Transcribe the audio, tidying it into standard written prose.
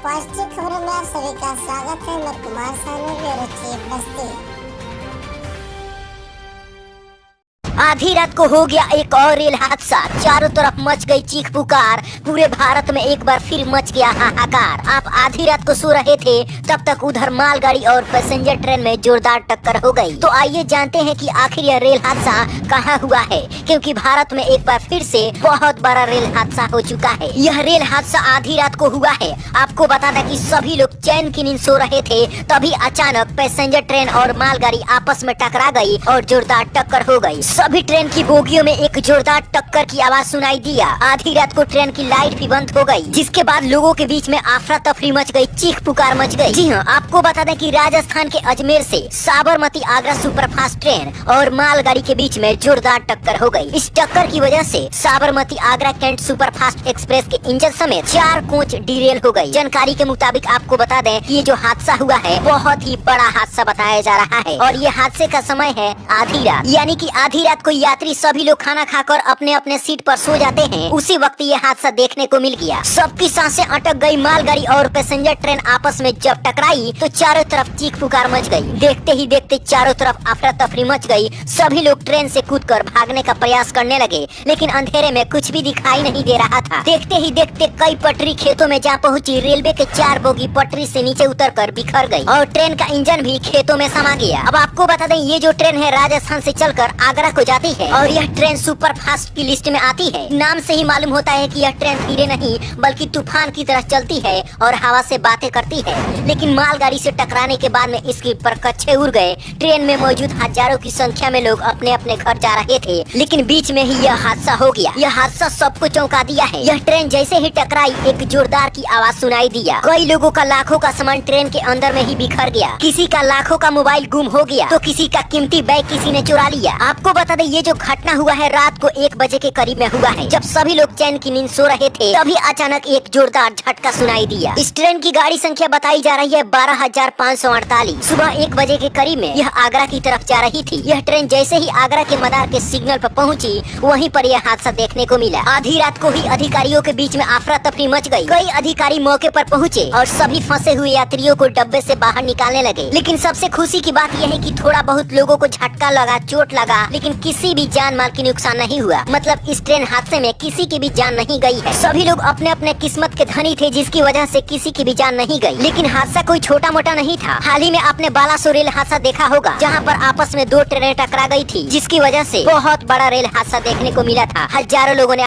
Positive खबरों में आप सभी का स्वागत है। मैं कुमार सानू रखिए बस्ती। आधी रात को हो गया एक और रेल हादसा। चारों तरफ मच गई चीख पुकार। पूरे भारत में एक बार फिर मच गया हाहाकार। आप आधी रात को सो रहे थे, तब तक उधर मालगाड़ी और पैसेंजर ट्रेन में जोरदार टक्कर हो गई। तो आइए जानते हैं कि आखिर यह रेल हादसा कहाँ हुआ है, क्योंकि भारत में एक बार फिर से बहुत बड़ा रेल हादसा हो चुका है। यह रेल हादसा आधी रात को हुआ है। आपको बता दें कि सभी लोग चैन की नींद सो रहे थे, तभी अचानक पैसेंजर ट्रेन और मालगाड़ी आपस में टकरा गई और जोरदार टक्कर हो गई। सभी ट्रेन की बोगियों में एक जोरदार टक्कर की आवाज सुनाई दिया। आधी रात को ट्रेन की लाइट भी बंद हो गई, जिसके बाद लोगों के बीच में अफरा तफरी मच गई, चीख पुकार मच गई। जी हाँ, आपको बता दें कि राजस्थान के अजमेर से साबरमती आगरा सुपरफास्ट ट्रेन और मालगाड़ी के बीच में जोरदार टक्कर हो गई। इस टक्कर की वजह से Sabarmati Agra cantt superfast express के इंजन समेत 4 कोच डिरेल हो गई। जानकारी के मुताबिक आपको बता दें कि ये जो हादसा हुआ है बहुत ही बड़ा हादसा बताया जा रहा है, और ये हादसे का समय है आधी रात। यानी कि आधी रात को यात्री सभी लोग खाना खाकर अपने अपने सीट पर सो जाते हैं। उसी वक्त ये हादसा देखने को मिल गया। सबकी सांसें अटक गई। मालगाड़ी और पैसेंजर ट्रेन आपस में जब टकराई तो चारों तरफ चीख पुकार मच गई। देखते ही देखते चारों तरफ अफरा तफरी मच गई। सभी लोग ट्रेन से कूदकर भागने का प्रयास करने लगे, लेकिन अंधेरे में कुछ भी दिखाई नहीं दे रहा था। देखते ही देखते कई पटरी खेतों में जा पहुंची। रेलवे के 4 बोगी पटरी से नीचे उतरकर बिखर गई और ट्रेन का इंजन भी खेतों में समा गया। अब आपको बता दें, ये जो ट्रेन है राजस्थान से चलकर आगरा को जाती है और यह ट्रेन सुपर फास्ट की लिस्ट में आती है। नाम से ही मालूम होता है कि यह ट्रेन धीरे नहीं बल्कि तूफान की तरह चलती है और हवा से बातें करती है। लेकिन मालगाड़ी से टकराने के बाद में इसकी परकच्छे उड़ गए। ट्रेन में मौजूद हजारों की संख्या में लोग अपने अपने घर जा रहे थे, लेकिन बीच में ही यह हादसा हो गया। यह हादसा सबको चौंका दिया है। यह ट्रेन जैसे ही टकराई एक जोरदार की आवाज सुनाई दिया। कई लोगों का लाखों का सामान ट्रेन के अंदर में ही बिखर गया। किसी का लाखों का मोबाइल गुम हो गया तो किसी का कीमती बैग किसी ने चुरा लिया। आपको बता दें, ये जो घटना हुआ है रात को 1 बजे के करीब में हुआ है। जब सभी लोग चैन की नींद सो रहे थे, तभी अचानक एक जोरदार झटका सुनाई दिया। इस ट्रेन की गाड़ी संख्या बताई जा रही है 12,548। सुबह 1 बजे के करीब में यह आगरा की तरफ जा रही थी। यह ट्रेन जैसे ही आगरा के मदार के सिग्नल पर पहुंची, वहीं पर यह हादसा देखने को मिला। आधी रात को ही अधिकारियों के बीच में अफरा तफरी मच गई। कई अधिकारी मौके पर पहुंचे और सभी फंसे हुए यात्रियों को डब्बे से बाहर निकालने लगे। लेकिन सबसे खुशी की बात यह है कि थोड़ा बहुत लोगों को झटका लगा, चोट लगा, लेकिन किसी भी जान माल की नुकसान नहीं हुआ। मतलब इस ट्रेन हादसे में किसी की भी जान नहीं गई है। सभी लोग अपने अपने किस्मत के धनी थे, जिसकी वजह से किसी की भी जान नहीं गई। लेकिन हादसा कोई छोटा मोटा नहीं था। हाल ही में आपने बालासोर रेल हादसा देखा होगा, जहां पर आपस में 2 ट्रेनें टकरा गई थी, जिसकी वजह से बहुत बड़ा रेल हादसा देखने को मिला था। हजारों लोगों ने